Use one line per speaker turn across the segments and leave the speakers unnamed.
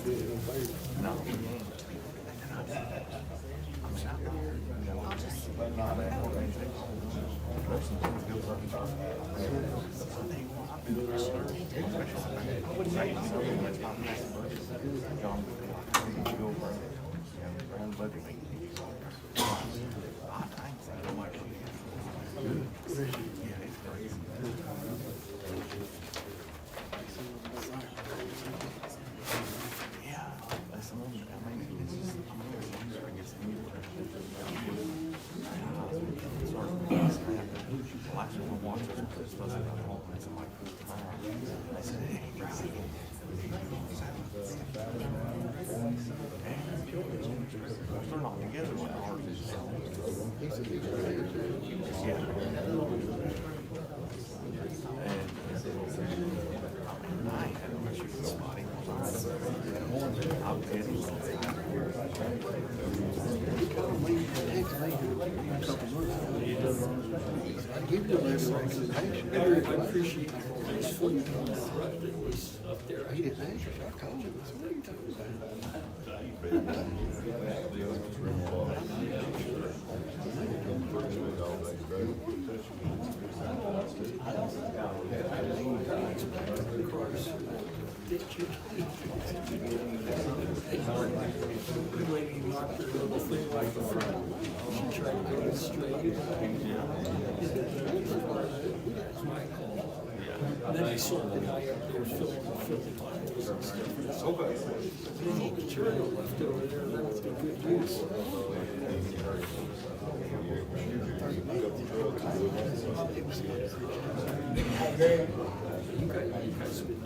No, he ain't. They're not together when the heart is I ain't had no issues with somebody. I'm kidding.
I give you a recommendation. I appreciate his foot was up there. He didn't answer, so I called him. I said, what are you talking about? The lady knocked her little thing like the front. She tried to get it straight. And then I saw the guy up there filling bottles and stuff. Okay. There's no material left over there. That would be good use.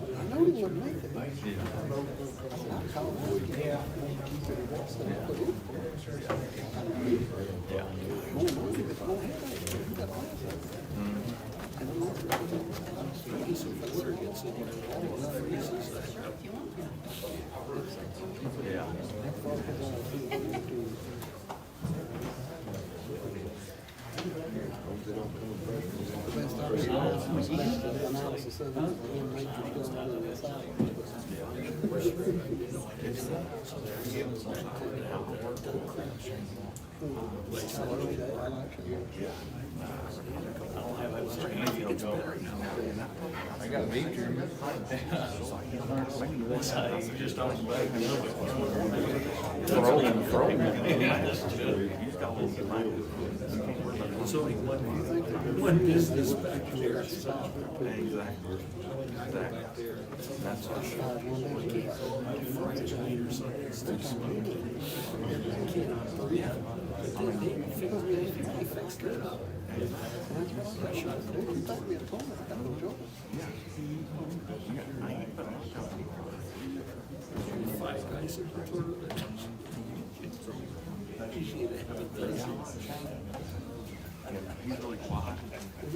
I know he wouldn't make it. I called him. Yeah. More money, but more headache. You got
I got a meet you. That's how you just don't throw him.
It's only one business back there.
Exactly. That's for sure.
He fixed it up. Five guys in the tournament. Usually they have a dozen.
He's really quiet.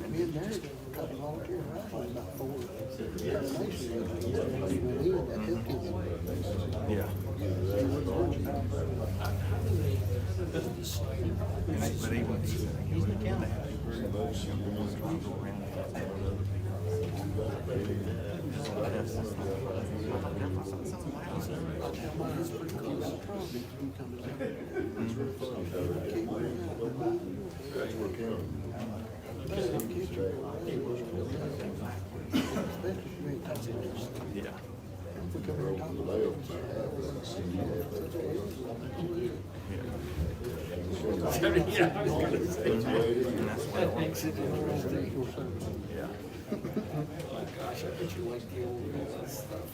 Me and Mary did a couple volunteers, right? About four.
Yeah.
Yeah.
But he went, he's the county. Yeah.
That makes it interesting.
Yeah.
Oh my gosh, I bet you like the old stuff.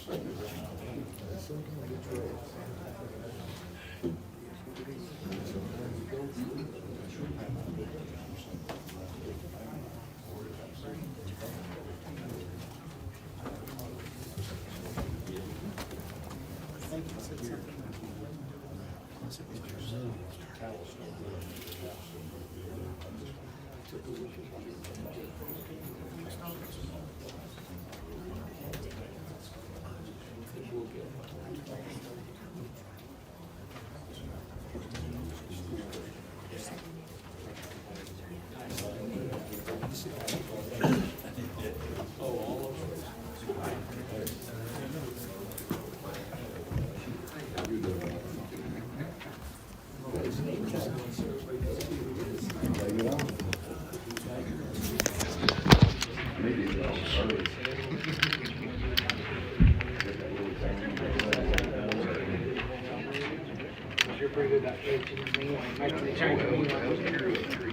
you're pretty good about coaching them anyway, making the change when you want to.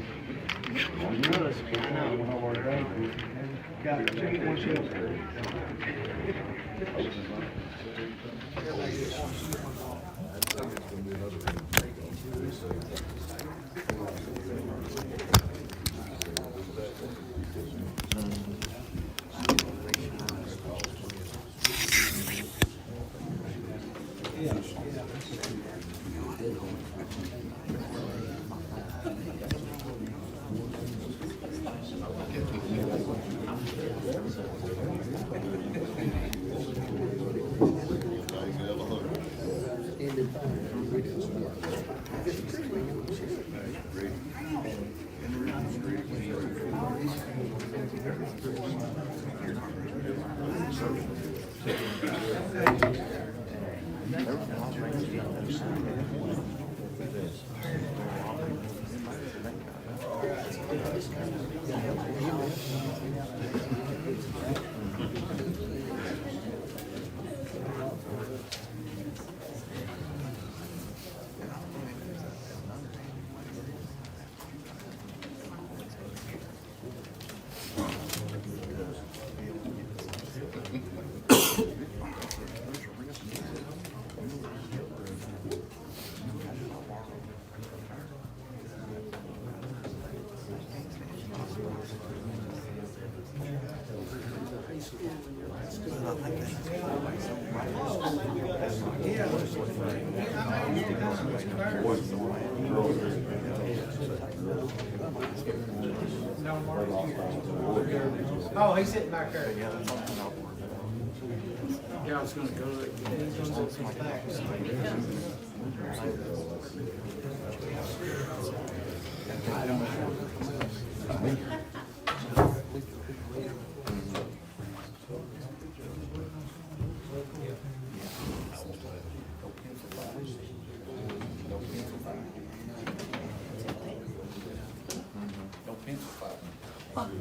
Got to get one shot.
Oh, he's sitting back there.
Yeah, that's something I'll work out.
Yeah, I was gonna go there. He's gonna sit back.
No pencil fighting.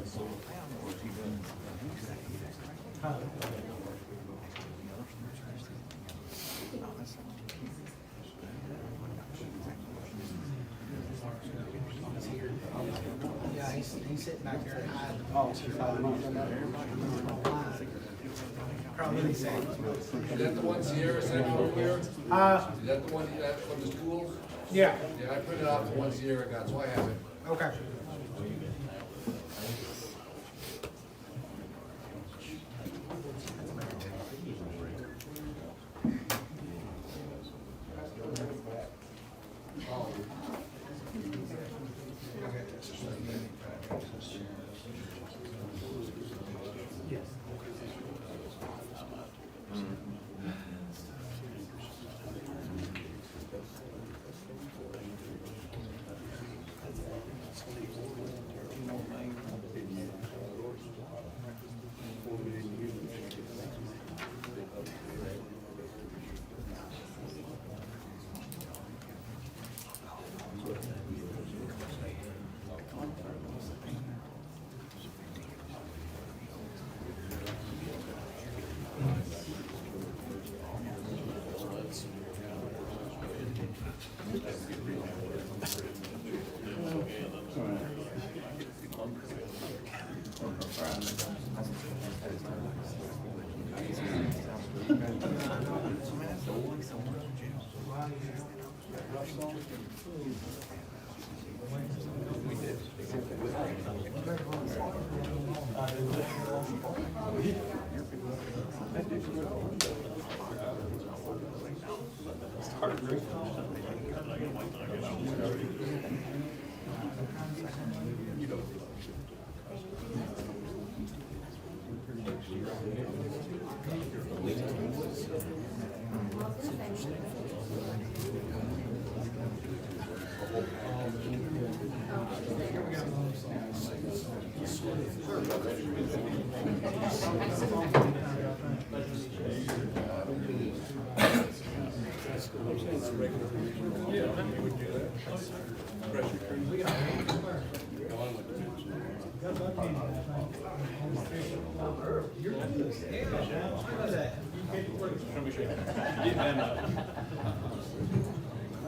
Yeah, he's sitting back there hiding. Oh, probably saying.
Is that the one Sierra sent over here? Is that the one you got from the schools?
Yeah,
Yeah, I printed out the one Sierra got, so I have it.
okay.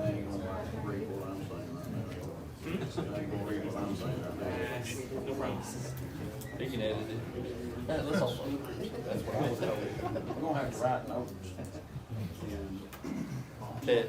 ain't gonna read what I'm saying right now. They ain't gonna read what I'm saying right now.
No problem. They can edit it.
That's what I was told.
We're gonna have to write notes.
Bet.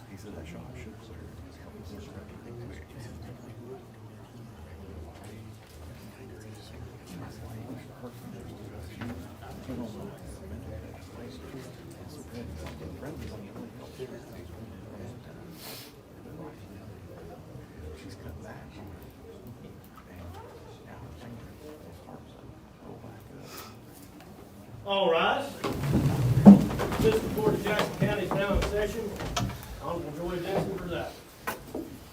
He said that shop should clear. She's cut back.
All rise. Assistant Court of Jackson County is now in session. Honorable Joy Denson preside.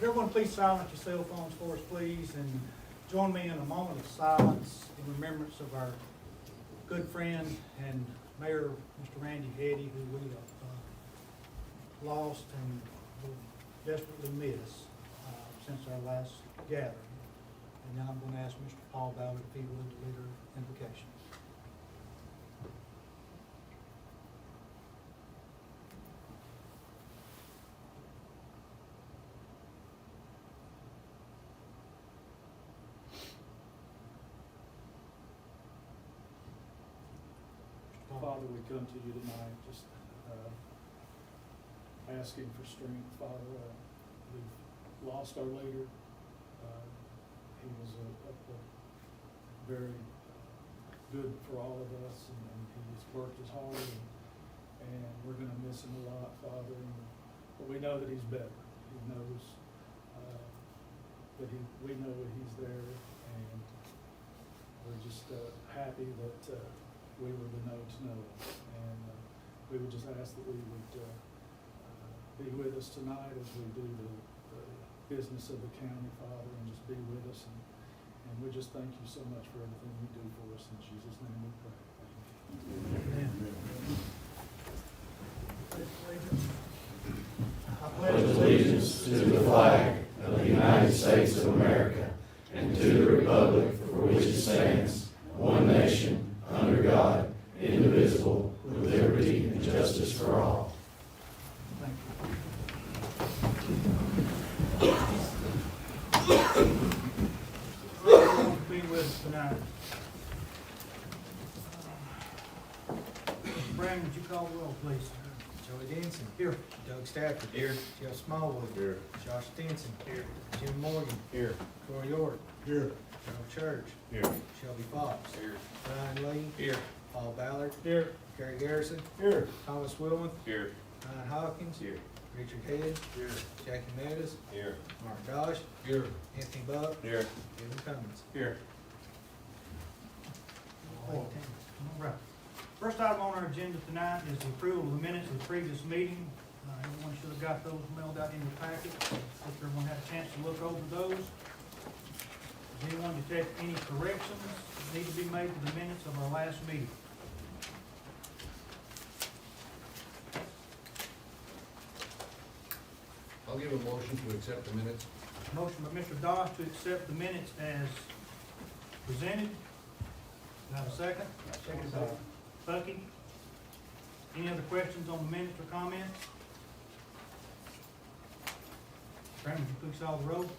Everyone, please silence your cell phones for us, please, and join me in a moment of silence in remembrance of our good friend and Mayor, Mr. Randy Hetty, who we have lost and will desperately miss since our last gathering. And now I'm going to ask Mr. Paul Ballard if he will deliver invocation.
Father, we come to you tonight just asking for strength. Father, we've lost our leader. He was a very good for all of us, and he's worked as hard, and we're going to miss him a lot, Father. But we know that he's better. He knows that we know that he's there, and we're just happy that we were the know. And we would just ask that we would be with us tonight as we do the business of the county, Father, and just be with us. And we just thank you so much for everything you do for us. In Jesus' name we pray. Amen.
I pledge
allegiance to the flag of the United States of America and to the republic for which it stands, one nation, under God, indivisible, with liberty and justice for all.
Be with us tonight. Brandon, would you call the roll, please?
Joey Denson.
Here.
Doug Stafford.
Here.
Jeff Smallwood.
Here.
Josh Stinson.
Here.
Jim Morgan.
Here.
Troy York.
Here.
Gerald Church.
Here.
Shelby Fox.
Here.
Ryan Lee.
Here.
Paul Ballard.
Here.
Gary Garrison.
Here.
Thomas Willman.
Here.
Ryan Hawkins.
Here.
Richard Head.
Here.
Jackie Meadows.
Here.
Mark Dosh.
Here.
Anthony Buck.
Here.
Kevin Cummins.
Here.
All right. First item on our agenda tonight is the approval of the minutes of the previous meeting. Everyone should have got those mailed out in your packet. If everyone had a chance to look over those. Does anyone detect any corrections that need to be made to the minutes of our last meeting?
I'll give a motion to accept the minutes.
Motion by Mr. Doss to accept the minutes as presented. Do I have a second? Second by Bucky. Any other questions on the minutes or comments? Brandon, would you please call the roll?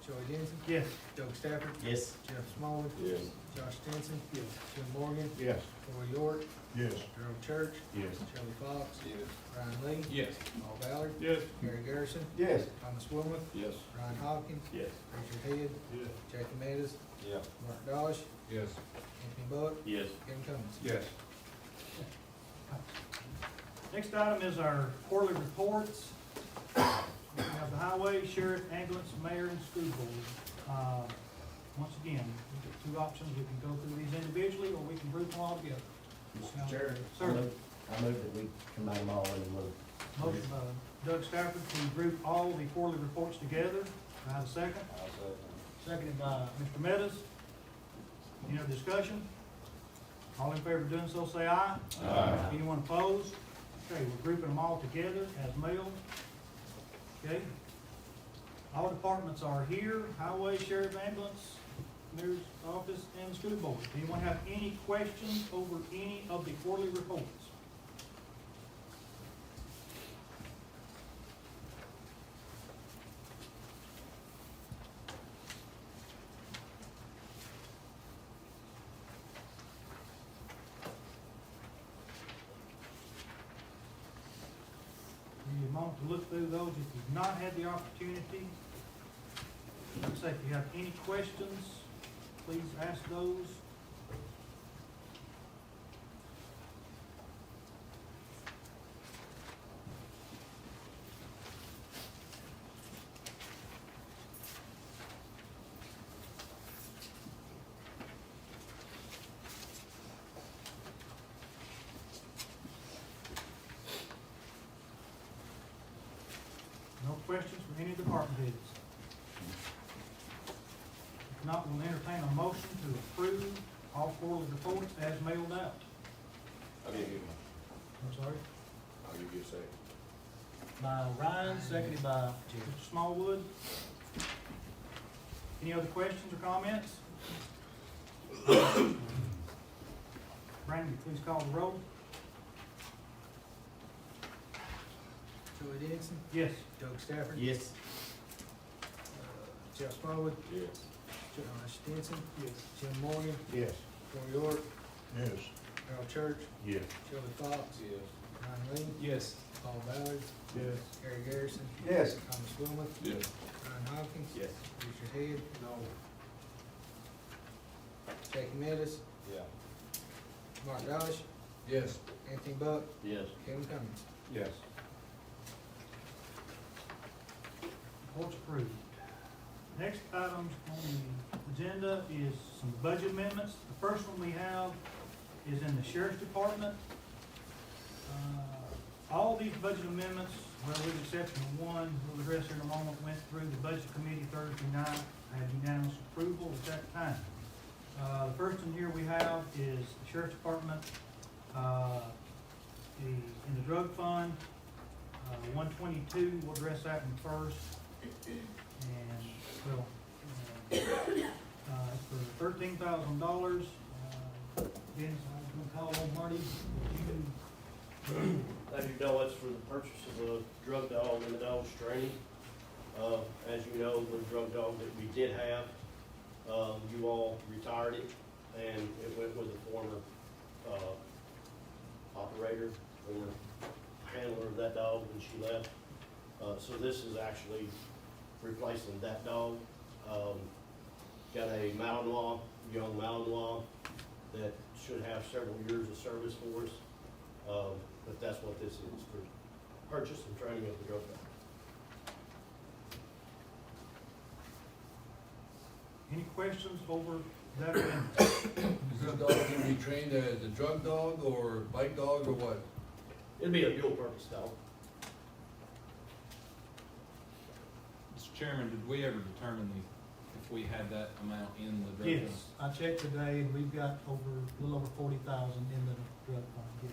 Joey Denson.
Yes.
Doug Stafford.
Yes.
Jeff Smallwood.
Yes.
Josh Stinson. Yes. Jim Morgan.
Yes.
Roy York.
Yes.
Darryl Church.
Yes.
Shelley Fox.
Yes.
Ryan Lee.
Yes.
Paul Ballard.
Yes.
Gary Garrison.
Yes.
Thomas Wilmoth.
Yes.
Ryan Hawkins.
Yes.
Richard Head.
Yes.
Jackie Mattis.
Yeah.
Mark Dodge.
Yes.
Anthony Buck.
Yes.
Kevin Cummins.
Yes.
Next item is our quarterly reports. We have the highway, sheriff, ambulance, mayor, and school board. Once again, we've got two options. We can go through these individually, or we can group them all together.
Mr. Chair,
Sir.
I move that we combine them all into one.
Motion by Doug Stafford to group all the quarterly reports together. Do I have a second? Seconded by Mr. Meadows. Any other discussion? All in favor of doing so, say aye.
Aye.
Anyone opposed? Okay, we're grouping them all together as mailed. Okay? All departments are here, highway, sheriff, ambulance, mayor's office, and the school board. Anyone have any questions over any of the quarterly reports? Give you a moment to look through those if you've not had the opportunity. Like I say, if you have any questions, please ask those. No questions from any department heads? If not, we'll entertain a motion to approve all quarterly reports as mailed out.
I'll give you,
I'm sorry.
I'll give you a second.
By Ryan, seconded by Mr. Smallwood. Any other questions or comments? Brandon, please call the roll.
Joey Denson.
Yes.
Doug Stafford.
Yes.
Jeff Smallwood.
Yes.
Josh Stinson. Yes. Jim Morgan.
Yes.
Roy York.
Yes.
Darryl Church.
Yes.
Shelley Fox.
Yes.
Ryan Lee.
Yes.
Paul Ballard.
Yes.
Gary Garrison.
Yes.
Thomas Wilmoth.
Yes.
Ryan Hawkins.
Yes.
Richard Head.
No.
Jackie Mattis.
Yeah.
Mark Dodge.
Yes.
Anthony Buck.
Yes.
Kevin Cummins.
Yes.
Reports approved. Next items on the agenda is some budget amendments. The first one we have is in the sheriff's department. All these budget amendments, well, with the exception of one, we'll address here in a moment, went through the budget committee Thursday night, had unanimous approval at that time. The first one here we have is the sheriff's department, in the drug fund, 122, we'll address that one first. And, well, for $13,000, Dennis, I was gonna call on Marty,
As you know, it's for the purchase of a drug dog and the dog's training. As you know, the drug dog that we did have, you all retired it, and it went with a former, operator, former handler of that dog when she left. So this is actually replacing that dog. Got a Malinois, young Malinois, that should have several years of service for us. But that's what this is, for purchase and training of the drug dog.
any questions over that amendment?
Is this dog gonna be trained as a drug dog or bite dog or what?
It'd be a dual purpose dog.
Mr. Chairman, did we ever determine if we had that amount in the drug fund?
Yes, I checked today, and we've got a little over 40,000 in the drug fund, yes.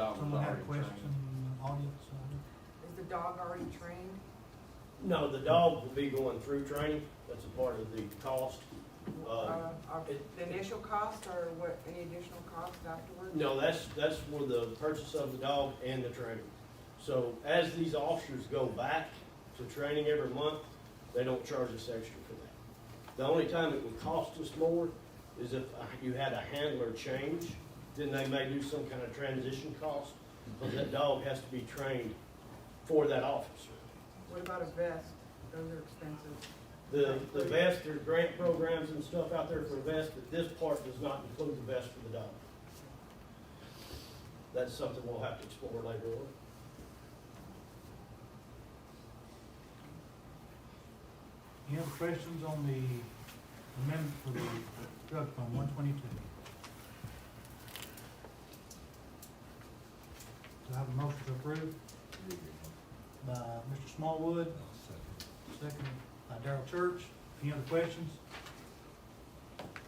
dog was
Someone had a
already
question,
trained.
audience?
Is the dog already trained?
No, the dog will be going through training, that's a part of the cost.
The initial cost or what, any additional cost afterwards?
No, that's for the purchase of the dog and the training. So as these officers go back to training every month, they don't charge us extra for that. The only time it would cost us more is if you had a handler change, then they may do some kind of transition cost, because that dog has to be trained for that officer.
What about a vest? Those are expensive.
The vest, there's grant programs and stuff out there for a vest, but this part does not include the vest for the dog. That's something we'll have to explore later on.
Any other questions on the amendment for the drug fund, 122? Do I have a motion to approve? By Mr. Smallwood, second by Darrell Church. Any other questions?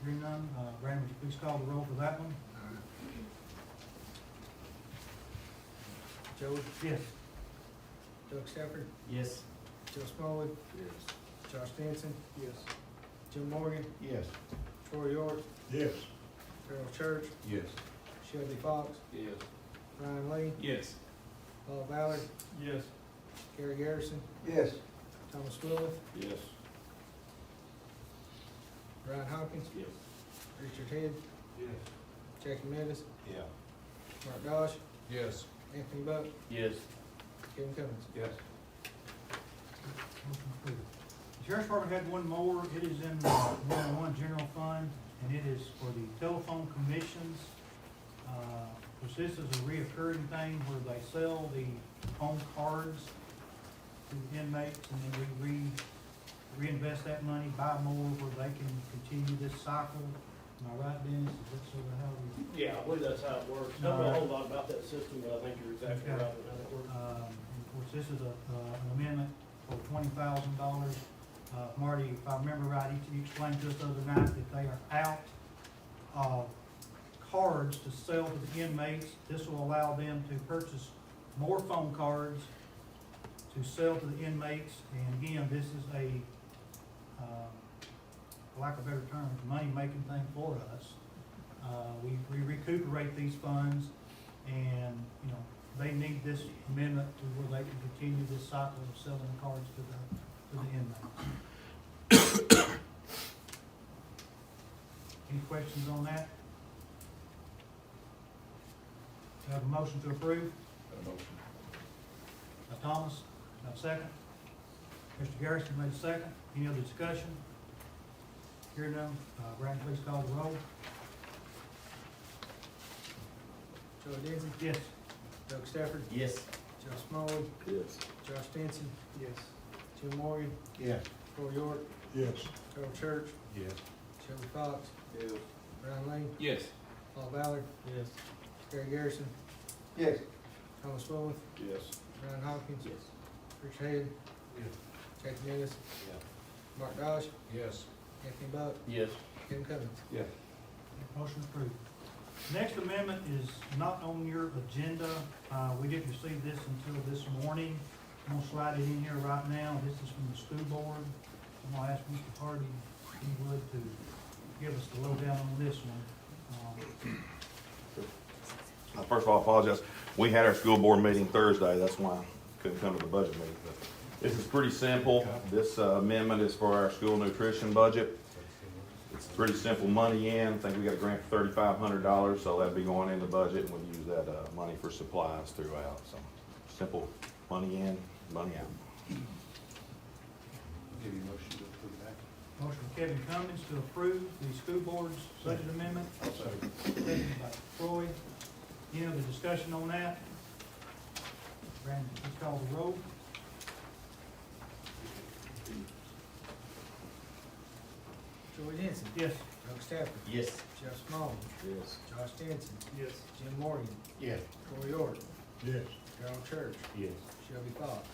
Hearing none, Brandon, would you please call the roll for that one?
Joe,
Yes.
Doug Stafford,
Yes.
Joe Smallwood, Josh Stinson,
Yes.
Jim Morgan,
Yes.
Troy York,
Yes.
Darrell Church,
Yes.
Shelby Fox,
Yes.
Ryan Lee,
Yes.
Paul Ballard,
Yes.
Gary Garrison,
Yes.
Thomas Willis,
Yes.
Ryan Hawkins,
Yes.
Richard Head,
Yes.
Jackie Menace,
Yeah.
Mark Dodge,
Yes.
Anthony Buck,
Yes.
Kevin Cummins.
Yes.
Motion approved. The Sheriff's Department had one more. It is in the 101 general fund, and it is for the telephone commissions. Which this is a reoccurring thing where they sell the home cards to inmates, and then we reinvest that money, buy more, where they can continue this cycle. Am I right, Dennis? Is that sort of how we?
Yeah, I believe that's how it works. Don't know a whole lot about that system, but I think you're exactly right on how it works.
Of course, this is an amendment for $20,000. Marty, if I remember right, he explained to us the other night that they are out of cards to sell to the inmates. This will allow them to purchase more phone cards to sell to the inmates. And again, this is a, for lack of a better term, money-making thing for us. We recuperate these funds, and, you know, they need this amendment to where they can continue this cycle of selling cards to the inmates. Any questions on that? Do I have a motion to approve? By Thomas, do I have a second? Mr. Garrison made a second. Any other discussion? Hearing none, Brandon, please call the roll.
Joe Denton,
Yes.
Doug Stafford,
Yes.
Joe Smallwood,
Yes.
Josh Stinson,
Yes.
Jim Morgan,
Yes.
Troy York,
Yes.
Darrell Church,
Yes.
Shelby Fox,
Yes.
Ryan Lee,
Yes.
Paul Ballard,
Yes.
Gary Garrison,
Yes.
Thomas Willis,
Yes.
Ryan Hawkins,
Yes.
Richard Head,
Yes.
Jackie Menace,
Yeah.
Mark Dodge,
Yes.
Anthony Buck,
Yes.
Kevin Cummins.
Yes.
Motion approved. Next amendment is not on your agenda. We didn't receive this until this morning. I'm gonna slide it in here right now. This is from the school board. I'm gonna ask Mr. Hardy, if he would, to give us the lowdown on this one.
First of all, I apologize. We had our school board meeting Thursday, that's why I couldn't come to the budget meeting. But this is pretty simple. This amendment is for our school nutrition budget. It's pretty simple money in. I think we got a grant for $3,500, so that'd be going in the budget, and we'll use that money for supplies throughout. So simple, money in, money out.
Give you a motion to approve that.
Motion from Kevin Cummins to approve the school board's budget amendment. Seconded by Troy. Any other discussion on that? Brandon, please call the roll.
Joey Denson,
Yes.
Doug Stafford,
Yes.
Jeff Smallwood,
Yes.
Josh Stinson,
Yes.
Jim Morgan,
Yes.
Troy York,
Yes.
Darrell Church,
Yes.
Shelby Fox,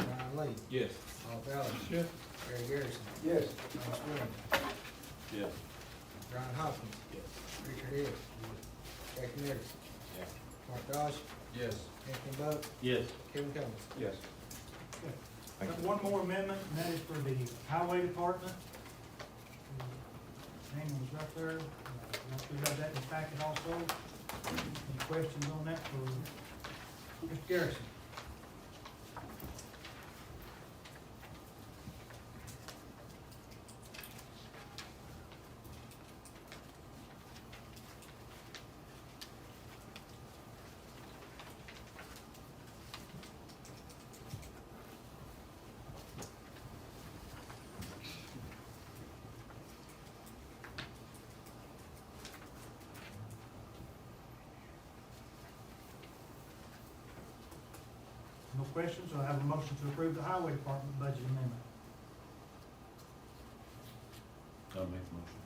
Ryan Lee,
Yes.
Paul Ballard,
Yes.
Gary Garrison,
Yes.
Thomas Williams,
Yes.
Ryan Hawkins,
Yes.
Richard Head, Jackie Menace, Mark Gosh,
Yes.
Anthony Buck,
Yes.
Kevin Cummins.
Yes.
Thank
Got
you.
one more amendment, and that is for the highway department. Name was right there. We got that in the packet also. Any questions on that for Mr. Garrison? No questions, so I have a motion to approve the highway department budget amendment.
I'll make the motion.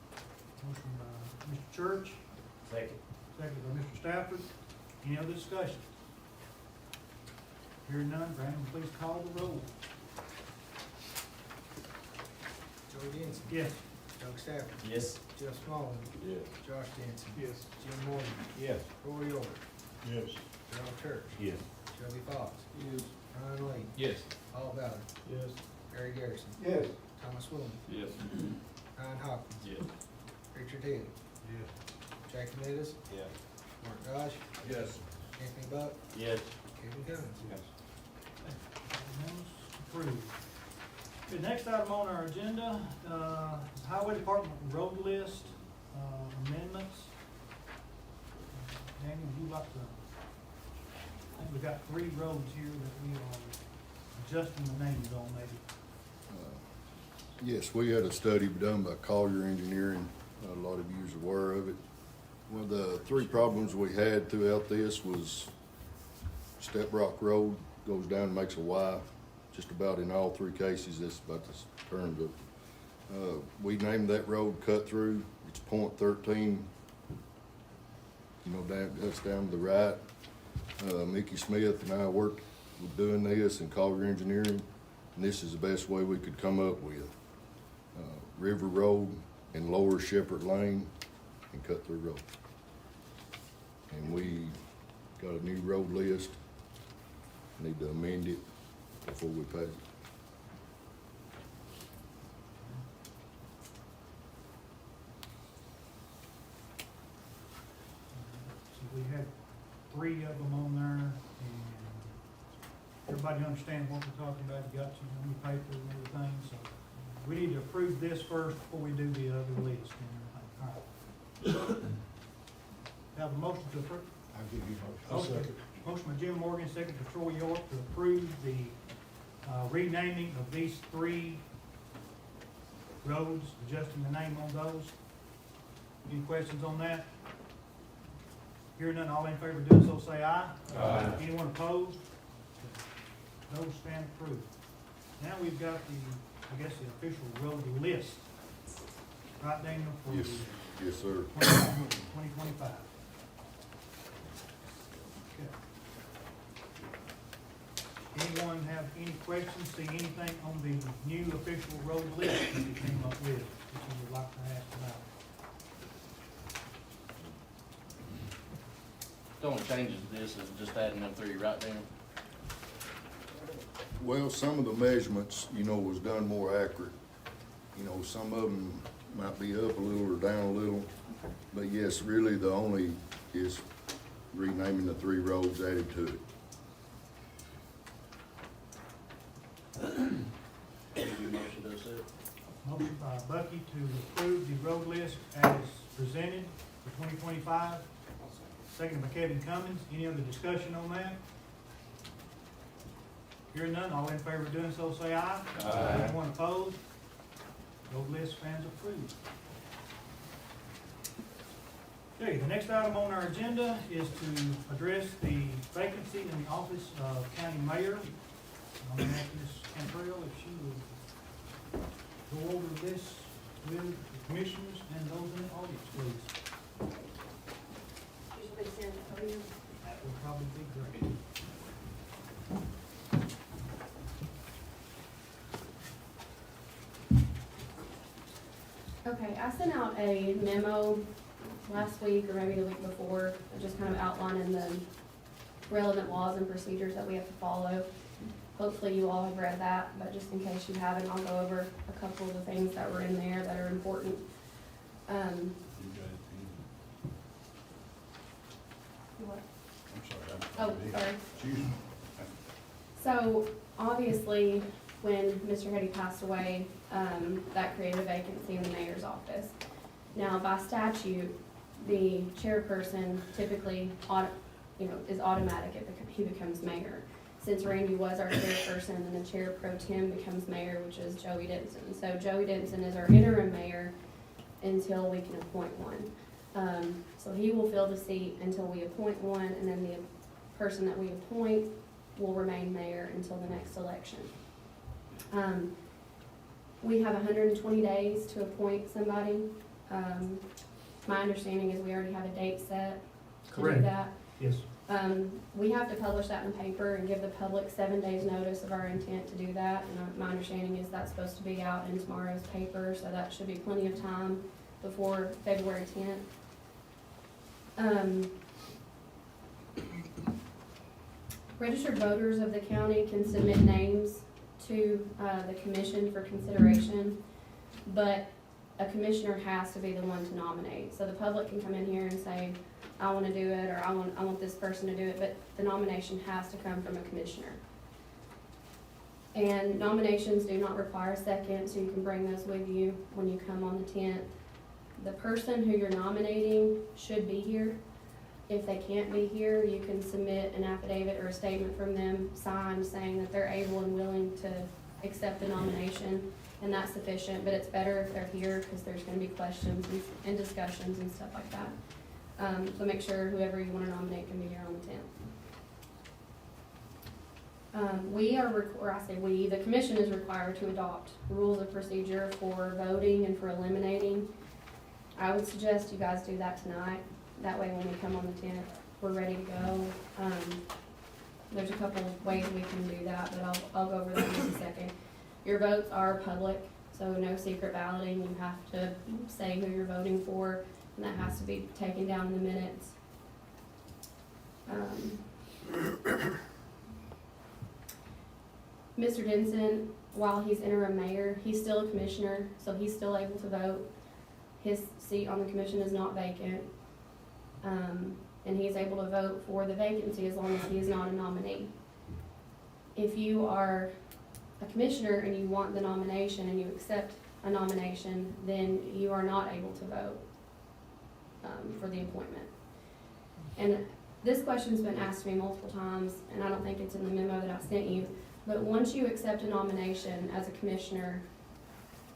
Motion by Mr. Church,
Second.
second by Mr. Stafford. Any other discussion? Hearing none, Brandon, please call the roll.
Joey Denson.
Yes.
Doug Stafford.
Yes.
Jeff Small.
Yes.
Josh Denson.
Yes.
Jim Morgan.
Yes.
Roy York.
Yes.
Darrell Church.
Yes.
Shelby Fox.
Yes.
Ron Lee.
Yes.
Paul Ballard.
Yes.
Harry Garrison.
Yes.
Thomas Williams.
Yes.
Ryan Hopkins.
Yes. Richard
Hill.
Yes.
Jackie Nettis.
Yes.
Mark Gosh.
Yes.
Anthony Buck.
Yes.
Kevin Cummins.
Yes.
Unanimous, approved. The next item on our agenda, is Highway Department road list, amendments. Danny, would you like to, I think we got 3 roads here that we are adjusting the names on maybe.
Yes, we had a study done by Collier Engineering. A lot of you is aware of it. One of the 3 problems we had throughout this was Step Rock Road goes down and makes a Y. Just about in all 3 cases, that's about the terms of. We named that road cut through. It's .13. You know, that's down to the right. Mickey Smith and I worked with doing this and Collier Engineering, and this is the best way we could come up with. River Road and Lower Shepherd Lane and cut through road. And we got a new road list. Need to amend it before we pass it.
So we had 3 of them on there, and everybody understands what we're talking about, you got you on your paper and everything, so we need to approve this first before we do the other list and everything. All right. Have a motion to approve.
I'll give you a motion.
Motion motion by Jim Morgan, second by Troy York, to approve the renaming of these 3 roads, adjusting the name on those. Any questions on that? Hearing none, all in favor of doing so say aye.
Aye.
Anyone opposed? Those stand approved. Now we've got the official road list. Right, Daniel, for
Yes, yes, sir.
2025. Okay. Anyone have any questions, see anything on the new official road list that we came up with, that you would like to ask about?
The only changes to this is just adding them 3 right there.
Well, some of the measurements, you know, was done more accurate. You know, some of them might be up a little or down a little. But yes, really the only is renaming the 3 roads added to it.
Motion to accept.
Motion by Bucky to approve the road list as presented for 2025. Second by Kevin Cummins. Any other discussion on that? Hearing none, all in favor of doing so say aye.
Aye.
Anyone opposed? Road list stands approved. Okay, the next item on our agenda is to address the vacancy in the office of county mayor. I'm going to ask Ms. Cantrell if she would go over this with the commissioners and those in the audience, please.
Usually stand at the podium.
That would probably be great.
Okay, I sent out a memo last week or maybe the week before, just kind of outlining the relevant laws and procedures that we have to follow. Hopefully you all have read that, but just in case you haven't, I'll go over a couple of the things that were in there that are important. What? Oh, sorry. So, obviously, when Mr. Hetty passed away, that created a vacancy in the mayor's office. Now, by statute, the chairperson typically, is automatic if he becomes mayor. Since Randy was our chairperson, and the chair pro tem becomes mayor, which is Joey Denson. So Joey Denson is our interim mayor until we can appoint one. So he will fill the seat until we appoint one, and then the person that we appoint will remain mayor until the next election. We have 120 days to appoint somebody. My understanding is we already have a date set to do that.
Yes.
We have to publish that in paper and give the public 7 days notice of our intent to do that. And my understanding is that's supposed to be out in tomorrow's paper, so that should be plenty of time before February 10th. Registered voters of the county can submit names to the commission for consideration, but a commissioner has to be the one to nominate. So the public can come in here and say, I want to do it, or I want this person to do it, but the nomination has to come from a commissioner. And nominations do not require a second, so you can bring those with you when you come on the 10th. The person who you're nominating should be here. If they can't be here, you can submit an affidavit or a statement from them signed saying that they're able and willing to accept the nomination, and that's sufficient, but it's better if they're here because there's going to be questions and discussions and stuff like that. So make sure whoever you want to nominate can be here on the 10th. The commission is required to adopt rules of procedure for voting and for eliminating. I would suggest you guys do that tonight. That way when we come on the 10th, we're ready to go. There's a couple of ways we can do that, but I'll go over that in just a second. Your votes are public, so no secret balloting. You have to say who you're voting for, and that has to be taken down in the minutes. Mr. Denson, while he's interim mayor, he's still a commissioner, so he's still able to vote. His seat on the commission is not vacant. And he is able to vote for the vacancy as long as he is not a nominee. If you are a commissioner and you want the nomination and you accept a nomination, then you are not able to vote for the appointment. And this question's been asked to me multiple times, and I don't think it's in the memo that I sent you, but once you accept a nomination as a commissioner,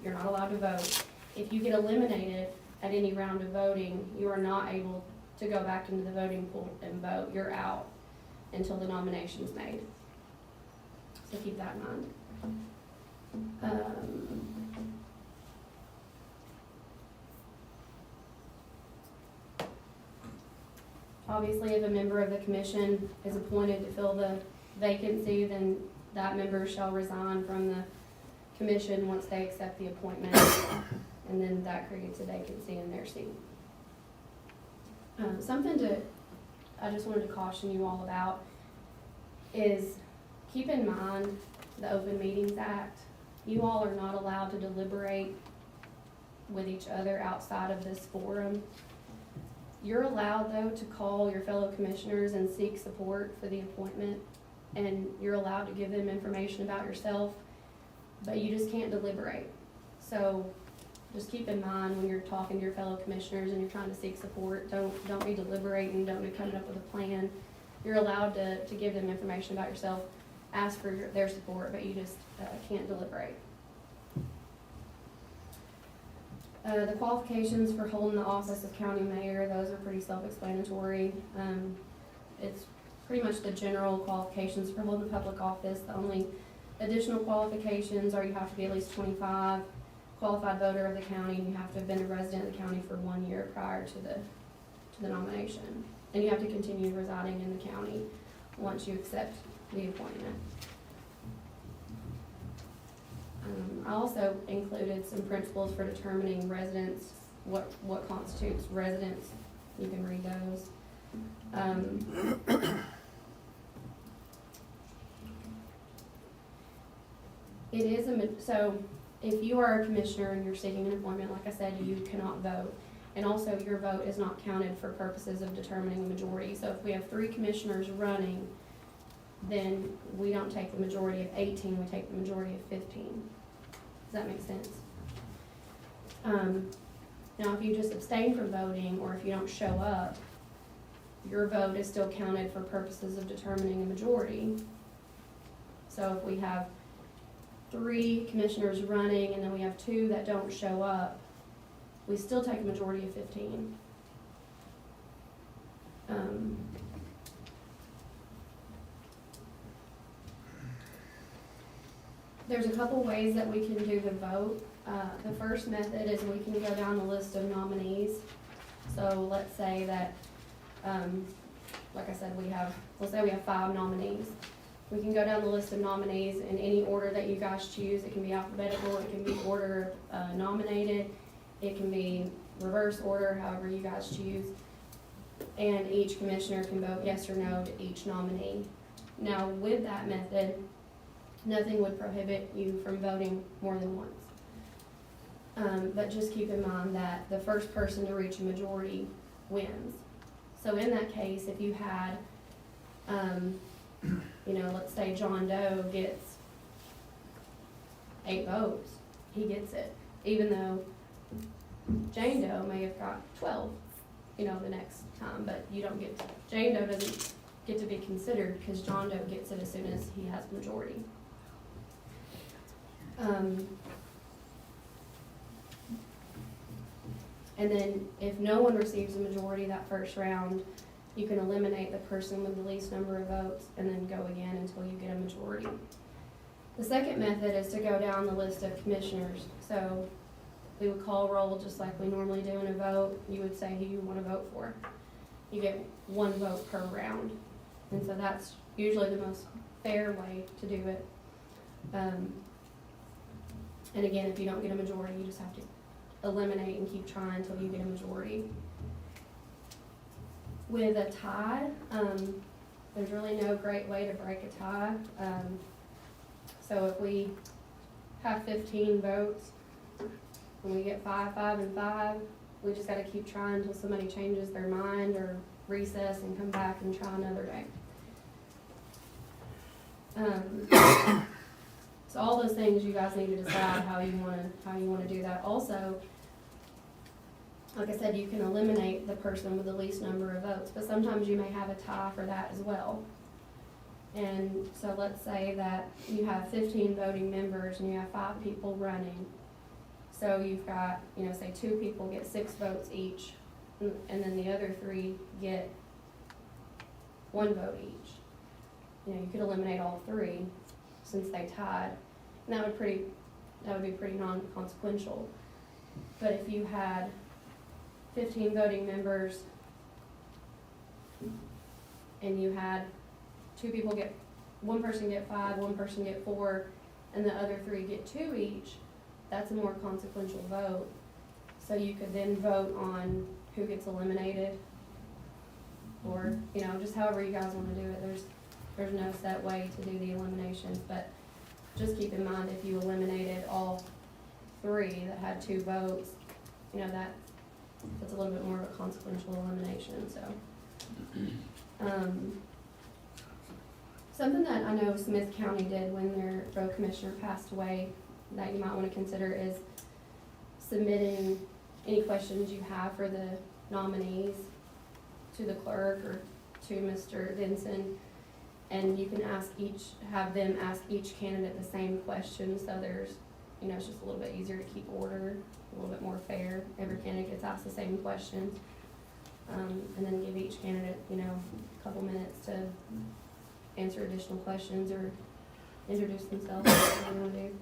you're not allowed to vote. If you get eliminated at any round of voting, you are not able to go back into the voting pool and vote. You're out until the nomination's made. So keep that in mind. Obviously, if a member of the commission is appointed to fill the vacancy, then that member shall resign from the commission once they accept the appointment, and then that creates a vacancy in their seat. I just wanted to caution you all about is keep in mind the Open Meetings Act. You all are not allowed to deliberate with each other outside of this forum. You're allowed, though, to call your fellow commissioners and seek support for the appointment, and you're allowed to give them information about yourself, but you just can't deliberate. So just keep in mind when you're talking to your fellow commissioners and you're trying to seek support, don't be deliberating, don't be coming up with a plan. You're allowed to give them information about yourself, ask for their support, but you just can't deliberate. The qualifications for holding the office of county mayor, those are pretty self-explanatory. It's pretty much the general qualifications for holding public office. The only additional qualifications are you have to be at least 25, qualified voter of the county, and you have to have been a resident of the county for 1 year prior to the nomination. And you have to continue residing in the county once you accept the appointment. I also included some principles for determining residence, what constitutes residence. You can read those. It is so if you are a commissioner and you're seeking an appointment, like I said, you cannot vote. And also your vote is not counted for purposes of determining a majority. So if we have 3 commissioners running, then we don't take the majority of 18, we take the majority of 15. Does that make sense? Now, if you just abstain from voting, or if you don't show up, your vote is still counted for purposes of determining a majority. So if we have 3 commissioners running and then we have 2 that don't show up, we still take a majority of 15. There's a couple ways that we can do the vote. The first method is we can go down the list of nominees. So let's say that, like I said, let's say we have 5 nominees. We can go down the list of nominees in any order that you guys choose. It can be alphabetical, it can be order nominated, it can be reverse order, however you guys choose. And each commissioner can vote yes or no to each nominee. Now, with that method, nothing would prohibit you from voting more than once. But just keep in mind that the first person to reach a majority wins. So in that case, if you had, let's say John Doe gets 8 votes, he gets it. Even though Jane Doe may have got 12, the next time, but Jane Doe doesn't get to be considered because John Doe gets it as soon as he has the majority. And then if no one receives a majority that first round, you can eliminate the person with the least number of votes and then go again until you get a majority. The second method is to go down the list of commissioners. So we would call roll just like we normally do in a vote. You would say who you want to vote for. You get 1 vote per round. And so that's usually the most fair way to do it. And again, if you don't get a majority, you just have to eliminate and keep trying until you get a majority. With a tie, there's really no great way to break a tie. So if we have 15 votes and we get 5, 5, and 5, we just gotta keep trying until somebody changes their mind or recess and come back and try another day. So all those things you guys need to decide how you wanna do that. Also, like I said, you can eliminate the person with the least number of votes, but sometimes you may have a tie for that as well. And so let's say that you have 15 voting members and you have 5 people running. So you've got, say 2 people get 6 votes each, and then the other 3 get 1 vote each. You could eliminate all 3 since they tied, and that would be pretty non-consequential. But if you had 15 voting members and you had 2 people one person get 5, 1 person get 4, and the other 3 get 2 each, that's a more consequential vote. So you could then vote on who gets eliminated, or just however you guys want to do it. There's no set way to do the eliminations, but just keep in mind if you eliminated all 3 that had 2 votes, that's a little bit more of a consequential elimination. So something that I know Smith County did when their road commissioner passed away that you might want to consider is submitting any questions you have for the nominees to the clerk or to Mr. Denson, and you can have them ask each candidate the same question, so there's, it's just a little bit easier to keep order, a little bit more fair. Every candidate gets asked the same questions, and then give each candidate, a couple minutes to answer additional questions or introduce themselves, whatever they want to do.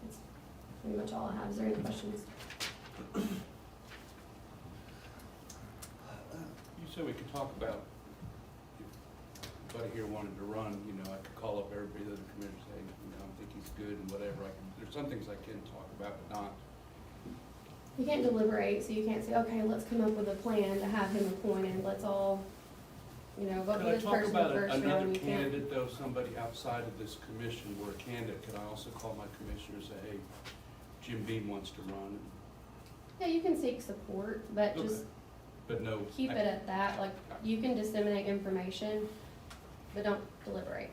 That's pretty much all I have. Is there any questions?
You said we could talk about, if anybody here wanted to run, I could call up everybody that the committee and say, I think he's good and whatever. There's some things I can talk about, but not.
You can't deliberate, so you can't say, okay, let's come up with a plan to have him appointed. Let's all you know, vote
Could
for
I
this
talk
person
about
first
another
round, you can't.
candidate, though, somebody outside of this commission were a candidate? Could I also call my commissioner and say, hey, Jim Beam wants to run?
Yeah, you can seek support, but
Okay.
just
But no.
keep it at that, like, you can disseminate information, but don't deliberate.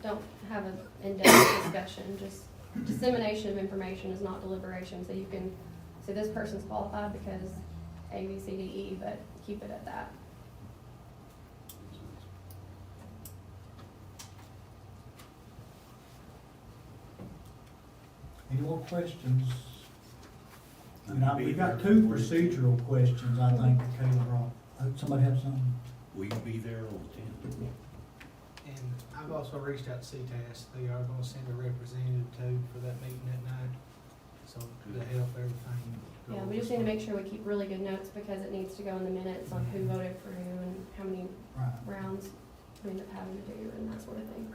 Don't have an in-depth discussion, just dissemination of information is not deliberation, so you can say this person's qualified because A, B, C, D, E, but keep it at that.
Any more questions? I mean, we got two procedural questions, I think, that Kayla brought. Somebody have something?
Will you be there on the tenth?
And I've also reached out to CTAS, they are gonna send a representative too for that meeting that night, so to help everything. go
Yeah, we just need to make sure we keep really good notes because it needs to go in the minutes on who voted for who and how many
Right.
rounds we end up having to do and that sort of thing.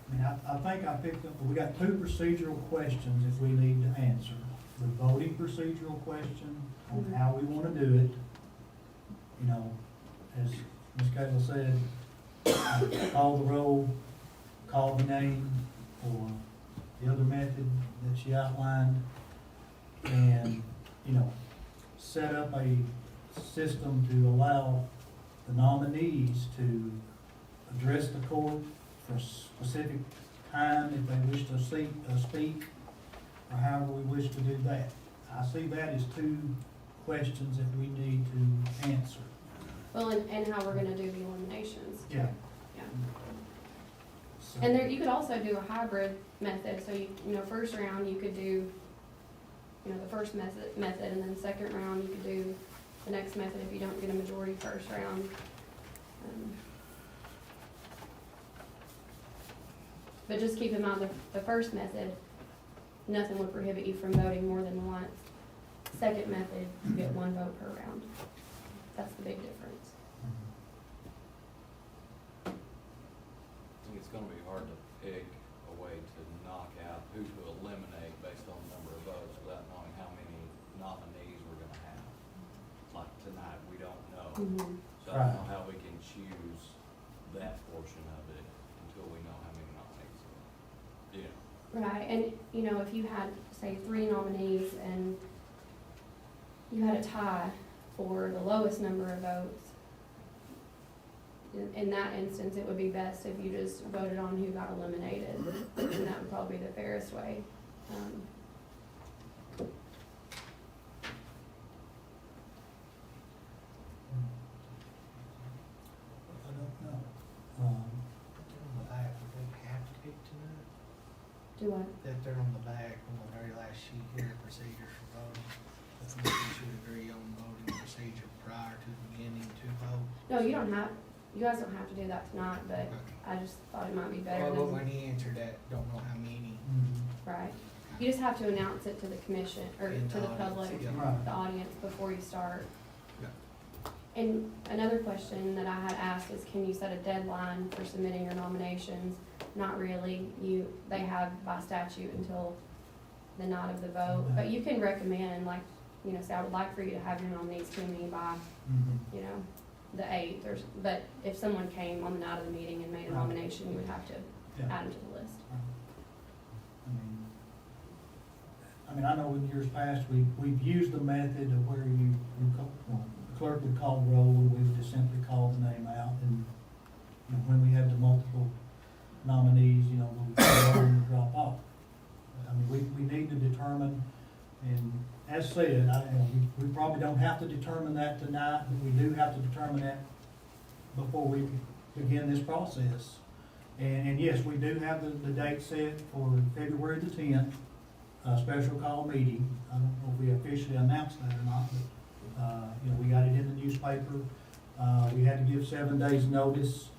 I mean, I think I picked up, we got two procedural questions that we need to answer. The voting procedural question on how we wanna do it. You know, as Ms. Kayla said, call the roll, call the name, or the other method that she outlined. And, you know, set up a system to allow the nominees to address the court for a specific time if they wish to speak, or however we wish to do that. I see that as two questions that we need to answer.
Well, and how we're gonna do the eliminations.
Yeah.
Yeah.
So-
And there, you could also do a hybrid method, so you know, first round, you could do, you know, the first method, and then second round, you could do the next method if you don't get a majority first round. But just keep in mind, the first method, nothing would prohibit you from voting more than once. Second method, you get one vote per round. That's the big difference.
I think it's gonna be hard to pick a way to knock out who to eliminate based on the number of votes without knowing how many nominees we're gonna have. Like tonight, we don't know. So I don't know how we can choose that portion of it until we know how many nominees. Yeah.
Right, and, you know, if you had, say, 3 nominees and you had a tie for the lowest number of votes, in that instance, it would be best if you just voted on who got eliminated, and that would probably be the fairest way.
I don't know.
On the back, would they have to pick tonight?
Do what?
That they're on the back, on the very last sheet here, procedures for voting. I think we should agree on voting procedure prior to the beginning to vote.
No, you guys don't have to do that tonight, but I just thought it might be better
Well,
than,
when he answered that, don't know how many.
right. You just have to announce it to the commission, or
In
to
the
the
audience,
public,
yeah.
the audience, before you start.
Yeah.
And another question that I had asked is, can you set a deadline for submitting your nominations? Not really. They have by statute until the night of the vote, but you can recommend, like, you know, say, I would like for you to have your nominees to me by, you know, the 8th, but if someone came on the night of the meeting and made a nomination, you would have to
Yeah.
add them to the list.
I mean, I know in years past, we've used the method of where the clerk would call the roll, and we would just simply call the name out, and, you know, when we had the multiple nominees, you know, we would drop off. I mean, we need to determine, and as said, you know, we probably don't have to determine that tonight, but we do have to determine that before we begin this process. And yes, we do have the date set for February the 10th, a special call meeting. I don't know if we officially announced that or not, but, you know, we got it in the newspaper. We had to give 7 days notice.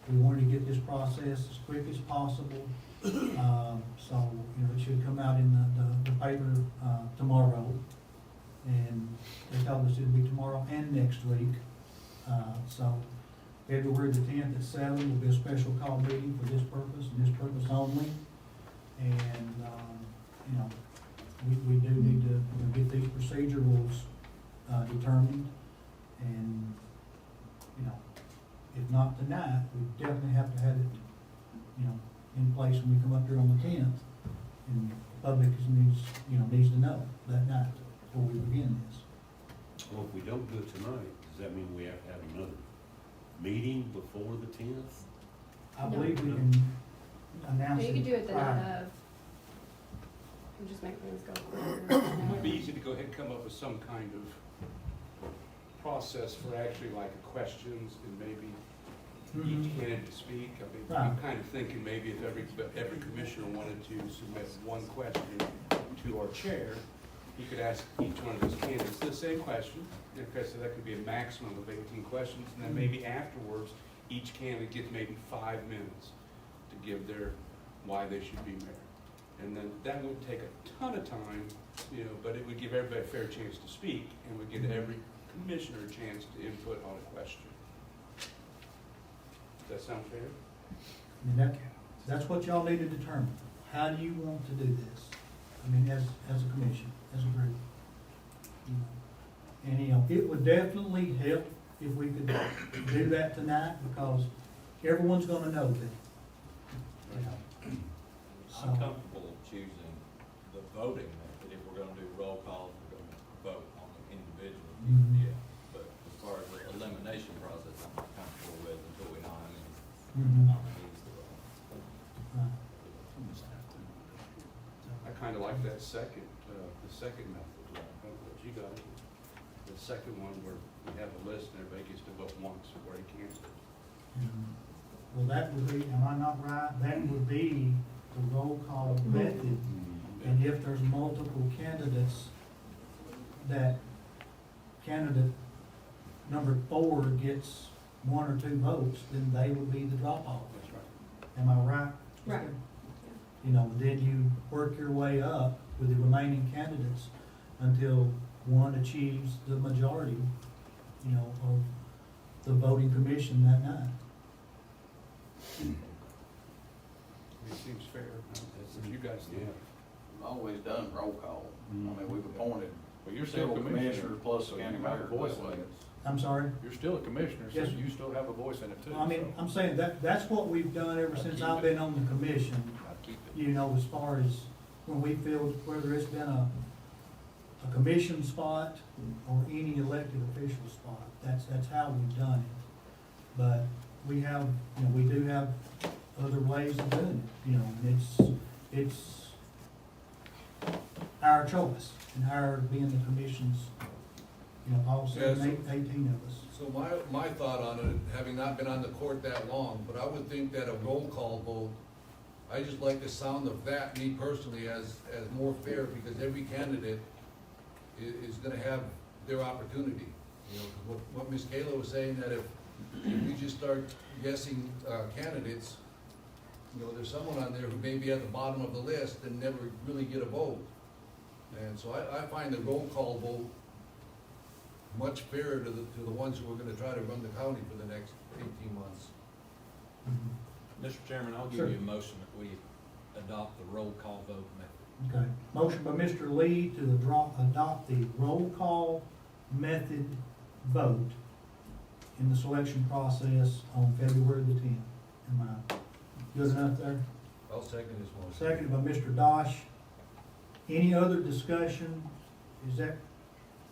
We wanted to get this process as quick as possible. So, you know, it should come out in the paper, tomorrow. And they told us it'd be tomorrow and next week. So February the 10th at 7 will be a special call meeting for this purpose and this purpose only. And, you know, we do need to, you know, get these procedurals, determined. And, you know, if not tonight, we definitely have to have it, you know, in place when we come up here on the 10th. And the public needs to know that night before we begin this.
Well, if we don't do it tonight, does that mean we have to have another meeting before the 10th?
I
No.
believe we can announce it.
You could do it the
prior.
night of. And just make things go
It
quicker.
would be easy to go ahead and come up with some kind of process for actually like questions and maybe each
Mhm.
candidate to speak. I mean,
Right.
I'm kind of thinking maybe if every commissioner wanted to submit one question to our chair, he could ask each one of those candidates the same question. Okay, so that could be a maximum of 18 questions, and then maybe afterwards, each candidate gets maybe 5 minutes to give their, why they should be mayor. And then that would take a ton of time, but it would give everybody a fair chance to speak, and would give every commissioner a chance to input on a question. Does that sound fair?
And that's what y'all need to determine. How do you want to do this? I mean, as a commission, as a group. You know, and, it would definitely help if we could do that tonight, because everyone's gonna know that. You know.
I'm comfortable choosing the voting method. If we're gonna do roll calls, we're gonna vote on them individually,
Mhm.
yeah. But as far as the elimination process, I'm not comfortable with until we know how many
Mhm.
nominees there are.
Right.
I kind of like that second method. I don't know what you got. The second one where we have a list and everybody gets to vote once where he can't.
Well, that would be, am I not right? That would be the roll call method. And if there's multiple candidates, that candidate number 4 gets 1 or 2 votes, then they would be the drop-off.
That's right.
Am I right?
Right.
Then you work your way up with the remaining candidates until one achieves the majority, of the voting commission that night.
It seems fair. That's what you guys think.
Always done roll call. I mean, we've appointed
Well, you're still a commissioner,
plus
so you have a voice in it.
I'm sorry?
You're still a commissioner, so
Yes.
you still have a voice in it too.
I mean,
so.
I'm saying that's what we've done ever since I've been on the commission,
I'd keep it.
as far as when we filled, whether it's been a commission spot or any elected official spot. That's how we've done it. But we have, we do have other ways of doing it, and it's our choice and our being the commission's, all 18 of us.
So my thought on it, having not been on the court that long, but I would think that a roll call vote, I just like the sound of that, me personally, as more fair, because every candidate is gonna have their opportunity. 'Cause what Ms. Kayla was saying, that if we just start guessing candidates, there's someone on there who may be at the bottom of the list and never really get a vote. And so I find the roll call vote much fairer to the ones who are gonna try to run the county for the next 18 months.
Mr. Chairman, I'll
Sure.
give you a motion that we adopt the roll call vote method.
Okay, motion by Mr. Lee to adopt the roll call method vote in the selection process on February the 10th. Am I good enough there?
I'll second this motion.
Seconded by Mr. Dosh. Any other discussion? Is that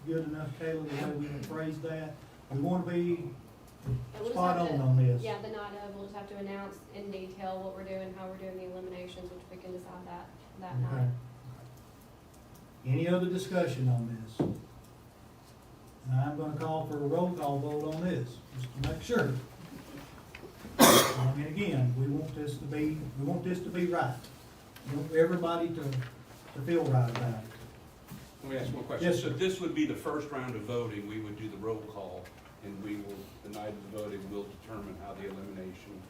good enough, Kayla, the way we phrase that? We want to be
We'll just
spot
have to-
on this.
Yeah, the night of, we'll just have to announce in detail what we're doing, how we're doing the eliminations, which we can decide that
Okay.
night.
Any other discussion on this? And I'm gonna call for a roll call vote on this, just to make sure. I mean, again, we want this to be right. We want everybody to feel right about it.
Let me ask one question.
Yes,
So
sir.
this would be the first round of voting, we would do the roll call, and the night of the voting, we'll determine how the elimination.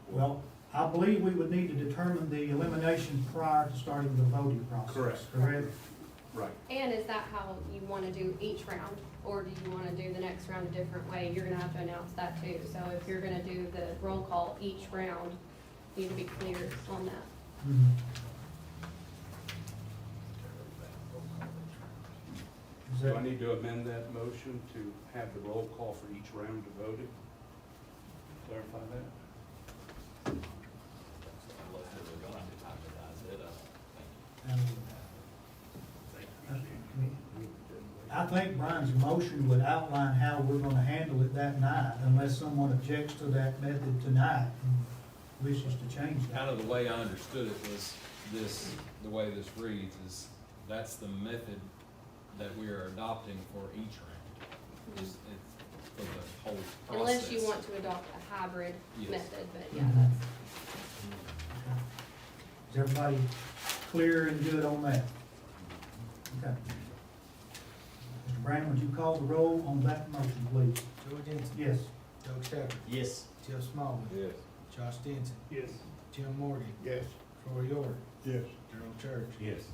Well, I believe we would need to determine the elimination prior to starting the voting process.
Correct.
Correct?
Right.
And is that how you wanna do each round, or do you wanna do the next round a different way? You're gonna have to announce that too, so if you're gonna do the roll call each round, you need to be clear on that.
Is
Do I need to amend that motion to have the roll call for each round of voting? Clarify that?
Unless they were going to hybridise it,
I think Brian's motion would outline how we're gonna handle it that night, unless someone objects to that method tonight and wishes to change that.
kind of the way I understood it was this, the way this reads is, that's the method that we are adopting for each round. It's for the whole process.
Unless you want to adopt a hybrid
Yes.
method, but yeah,
Mhm.
that's.
Is everybody clear and good on that? Okay. Mr. Brown, would you call the roll on that motion, please?
George Ensign.
Yes.
Doug Stepper.
Yes.
Jeff Smallman.
Yes.
Josh Denson.
Yes.
Tim Morgan.
Yes.
Troy York.
Yes.
Gerald Church.
Yes.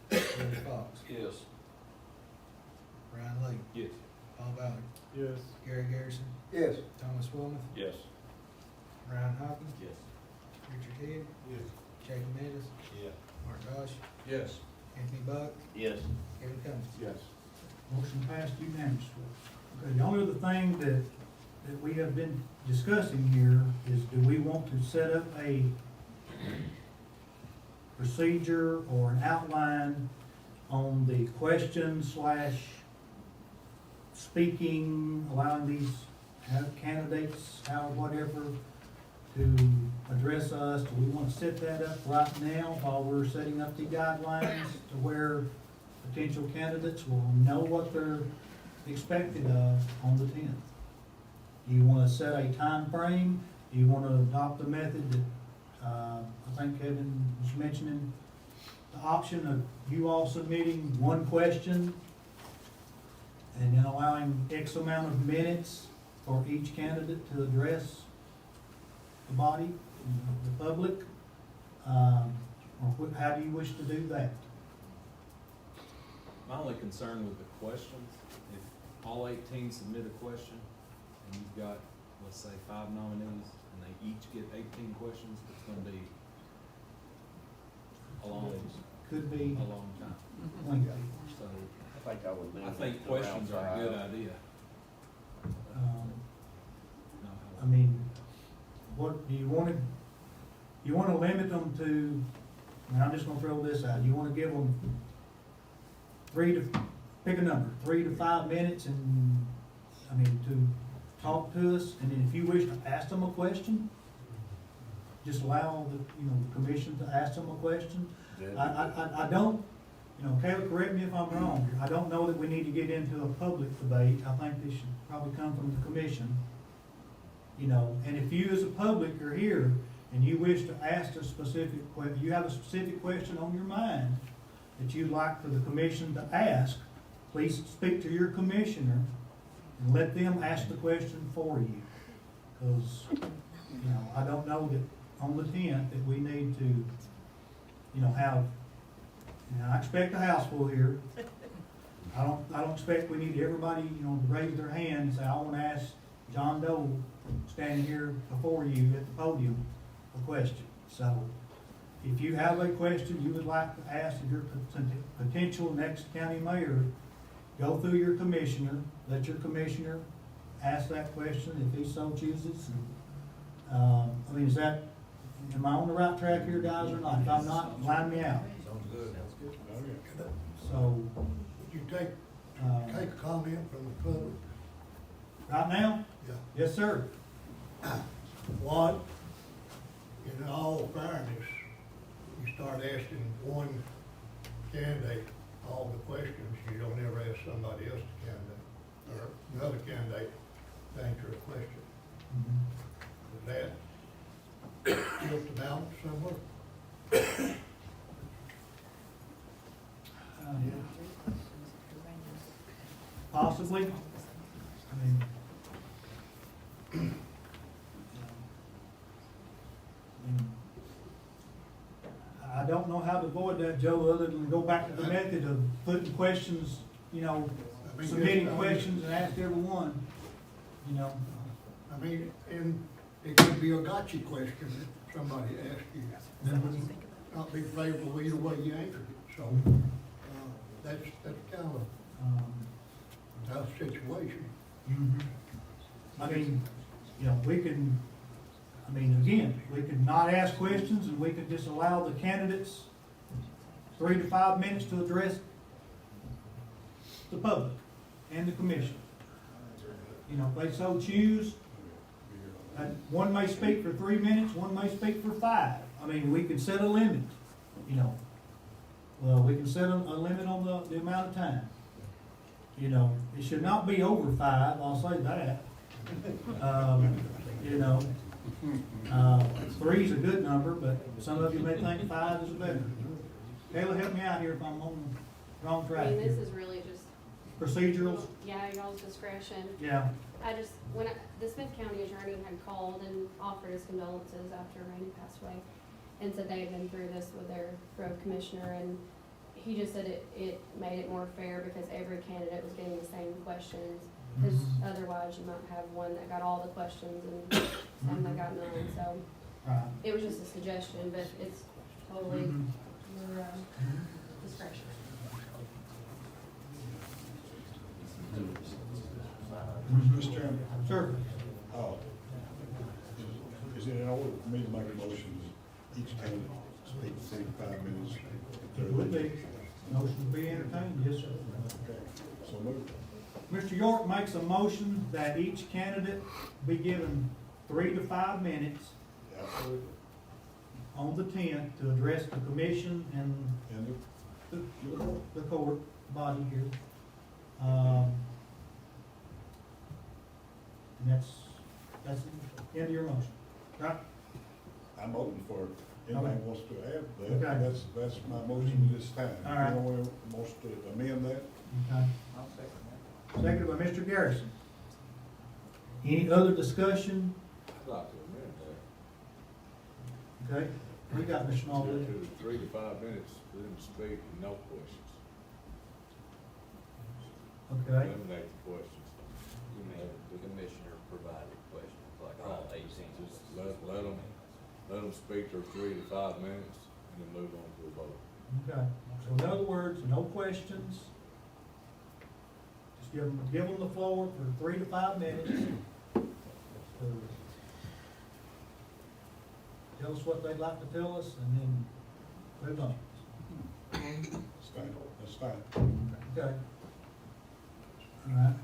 Terry Fox.
Yes.
Brian Lee.
Yes.
Paul Ballard.
Yes.
Gary Garrison.
Yes.
Thomas Wilmoth.
Yes.
Ryan Hawkins.
Yes.
Richard Hill.
Yes.
Jacob Meadows.
Yeah.
Mark Gosh.
Yes.
Anthony Buck.
Yes.
Kevin Cummings.
Yes.
Motion passed unanimously. Okay, the only other thing that we have been discussing here is, do we want to set up a procedure or an outline on the question / speaking, allowing these candidates, whatever, to address us? Do we want to set that up right now while we're setting up the guidelines to where potential candidates will know what they're expected of on the 10th? Do you want to set a time frame? Do you want to adopt the method that, I think Kevin was mentioning, the option of you all submitting one question and then allowing X amount of minutes for each candidate to address the body, the public? Or how do you wish to do that?
My only concern with the questions, if all 18 submit a question, and you've got, let's say, 5 nominees, and they each get 18 questions, it's gonna be a long
Could be
time.
lengthy.
So,
I think I would leave
I think
it to round
questions are a good
five.
idea.
I mean, what, do you wanna limit them to, and I'm just gonna throw this out, you wanna give them pick a number, 3 to 5 minutes and, to talk to us, and then if you wish to ask them a question, just allow the commission to ask them a question. I don't, Caleb, correct me if I'm wrong, I don't know that we need to get into a public debate. I think this should probably come from the commission. And if you as a public are here and you wish to ask a specific you have a specific question on your mind that you'd like for the commission to ask, please speak to your commissioner and let them ask the question for you. Because, I don't know that on the 10th that we need to, have, I expect a house full here. I don't expect we need everybody, to raise their hand and say, I want to ask John Doe standing here before you at the podium a question. So if you have a question you would like to ask of your potential next county mayor, go through your commissioner, let your commissioner ask that question if he so chooses. And, am I on the right track here, guys, or not? If I'm not, line me out.
Sounds good.
So,
Would you take a comment from the public?
right now?
Yeah.
Yes, sir.
What, in all fairness, you start asking one candidate all the questions, you don't ever ask somebody else to candidate, or another candidate to answer a question. Is that tilt the balance somewhere?
Possibly. I don't know how to avoid that, Joe, other than go back to the method of putting questions, submitting questions and ask everyone,
And it could be a gotcha question that somebody asks you, that would not be favorable either way you answered it, so, that's kind of Tough situation.
I mean, you know, we can, I mean, again, we could not ask questions and we could just allow the candidates 3 to 5 minutes to address the public and the commission. You know, if they so choose, one may speak for 3 minutes, one may speak for 5. I mean, we can set a limit, you know. Well, we can set a limit on the amount of time. You know, it should not be over 5, I'll say that. You know, 3 is a good number, but some of you may think 5 is a better. Kayla, help me out here if I'm on the wrong
I
track.
mean, this
here.
is really just.
Procedurals?
Yeah, y'all's discretion.
Yeah.
I just, the Smith County attorney had called and offered his condolences after Randy passed away, and said they had been through this with their road commissioner, and he just said it made it more fair because every candidate was getting the same questions, because otherwise you might have one that got all the questions and some that got none, so
Right.
it was just a suggestion, but it's totally your discretion.
Mr. Chairman,
Sure.
is it in order for me to make a motion that each candidate speak 5 minutes?
It would be, motion to be entertained, yes, sir.
Okay, so moved.
Mr. York makes a motion that each candidate be given 3 to 5 minutes
Absolutely.
on the 10th to address the commission and
And
the court body here. And that's the end of your motion, right?
I'm open for anybody who wants to add
Okay.
that. That's my motion at this time.
All right.
If anyone wants to amend that,
Okay.
I'll second that.
Seconded by Mr. Garrison. Any other discussion?
I'd like to amend that.
Okay, we got Mr. Smallwood.
To 3 to 5 minutes for them to speak and no questions.
Okay,
Eliminate the questions.
You mean the commissioner provided questions, like all 18?
Just let them speak their 3 to 5 minutes and then move on to a vote.
okay. So in other words, no questions. Just give them the floor for 3 to 5 minutes. Tell us what they'd like to tell us and then move on.
that's fine.
Okay. All right.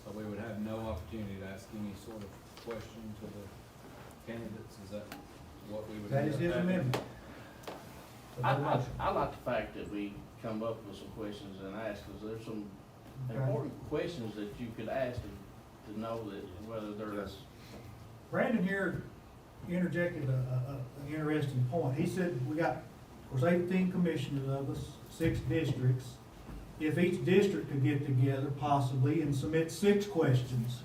So we would have no opportunity to ask any sort of question to the candidates, is that what we would?
That is his amendment.
I like the fact that we come up with some questions and ask, because there's some
Okay.
important questions that you could ask to know that whether there's.
Brandon here interjected an interesting point. He said we got, of course, 18 commissioners of us, 6 districts. If each district could get together possibly and submit 6 questions.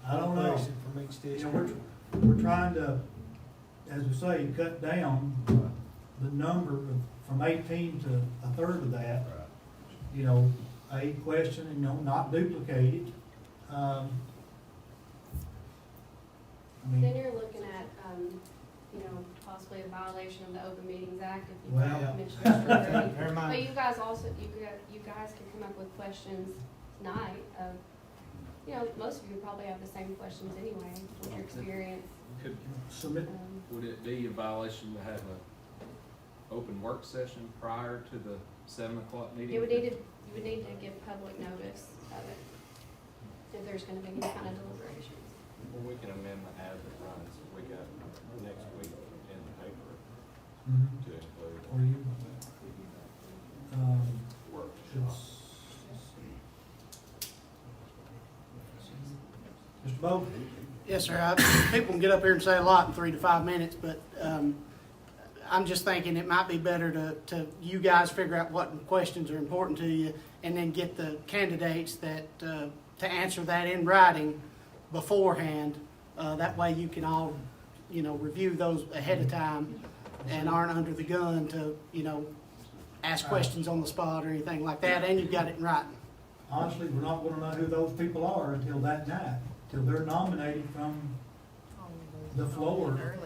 I don't know.
Question from each
You
district.
know, we're trying to, as we say, cut down the number from 18 to a third of that. You know, a question, and, you know, not duplicated. I mean.
Then you're looking at, you know, possibly a violation of the Open Meetings Act if you
Well.
have commissioners.
Never mind.
But you guys also, you guys can come up with questions tonight of, you know, most of you probably have the same questions anyway, with your experience.
Could,
Submit.
would it be a violation to have a open work session prior to the 7 o'clock meeting?
You would need to give public notice of it, if there's gonna be any kind of deliberations.
Well, we can amend the as it runs, we got next week in the paper
Mhm.
to include
Or you,
work.
Mr. Bo?
Yes, sir. People can get up here and say a lot in 3 to 5 minutes, but I'm just thinking it might be better to you guys figure out what questions are important to you and then get the candidates that, to answer that in writing beforehand. That way you can all, you know, review those ahead of time and aren't under the gun to, you know, ask questions on the spot or anything like that, and you've got it in writing.
Honestly, we're not gonna know who those people are until that night, till they're nominated from the floor.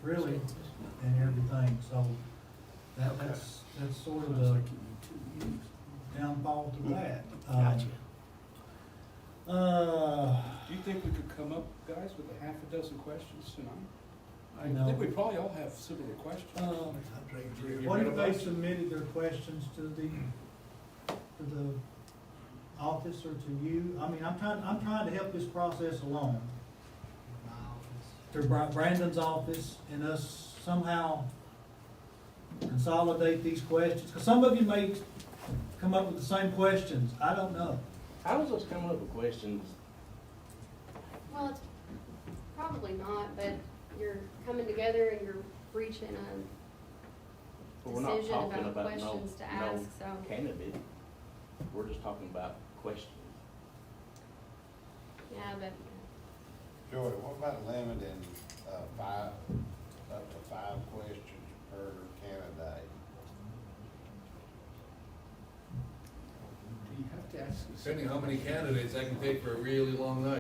Really, and everything, so that's sort of the, downfall to that.
Gotcha.
Do you think we could come up, guys, with a half a dozen questions tonight? I
No.
think we probably all have similar questions. You
What
read
if
a
they
bunch?
submitted their questions to the office or to you? I mean, I'm trying to help this process along.
My office.
To Brandon's office and us somehow consolidate these questions, because some of you may come up with the same questions, I don't know.
How is us coming up with questions?
Well, it's probably not, but you're coming together and you're reaching a
We're not
decision
talking
about
about no,
questions to ask, so.
no candidate. We're just talking about questions.
Yeah, but
Joey, what about limiting, up to 5 questions per candidate?
Do you have to ask?
Depending how many candidates, that can take for a really long night.